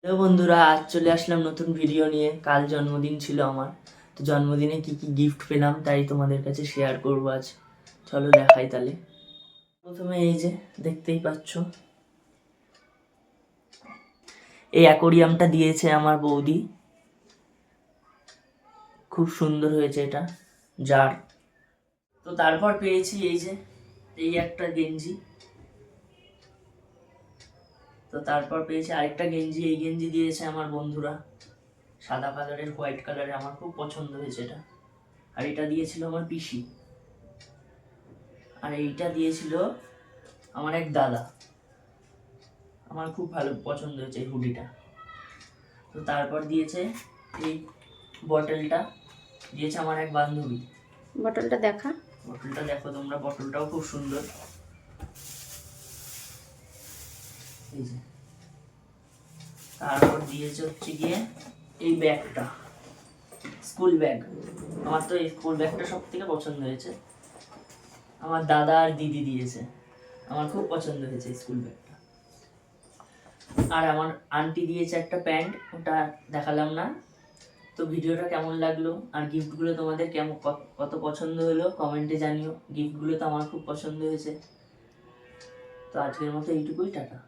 Hello বন্ধুরা, আজ চলে আসলাম নতুন ভিডিও নিয়ে। কাল জন্মদিন ছিল আমার, তো জন্মদিনে কি কি গিফট পেলাম তাই তোমাদের কাছে শেয়ার করবো আজ। চলো দেখাই তাহলে। প্রথমে এই যে দেখতেই পাচ্ছ, এই অ্যাকোরিয়ামটা দিয়েছে আমার বৌদি, খুব সুন্দর হয়েছে এটা জার। তো তারপর পেয়েছি এই যে এই একটা গেঞ্জি। তো তারপর পেয়েছি আরেকটা গেঞ্জি, এই গেঞ্জি দিয়েছে আমার বন্ধুরা, সাদা কালারের হোয়াইট কালারের, আমার খুব পছন্দ হয়েছে এটা। আর এটা দিয়েছিল আমার পিসি। আর এইটা দিয়েছিল আমার এক দাদা, আমার খুব ভালো পছন্দ হয়েছে এই হুডিটা। তো তারপর দিয়েছে এই বটলটা, দিয়েছে আমার এক বান্ধবী। বটলটা দেখা। বটলটা দেখো তোমরা, বটলটাও খুব সুন্দর। এই যে তারপর দিয়েছে হচ্ছে গিয়ে এই ব্যাগটা, স্কুল ব্যাগ। আমার তো এই স্কুল ব্যাগটা সব থেকে পছন্দ হয়েছে, আমার দাদা আর দিদি দিয়েছে, আমার খুব পছন্দ হয়েছে স্কুল ব্যাগটা। আর আমার আন্টি দিয়েছে একটা প্যান্ট, ওটা দেখালাম না। তো ভিডিওটা কেমন লাগলো আর গিফটগুলো তোমাদের কেমন কত পছন্দ হলো কমেন্টে জানিও। গিফটগুলো তো আমার খুব পছন্দ হয়েছে। তো আজকের মতো এইটুকুই, টাটা।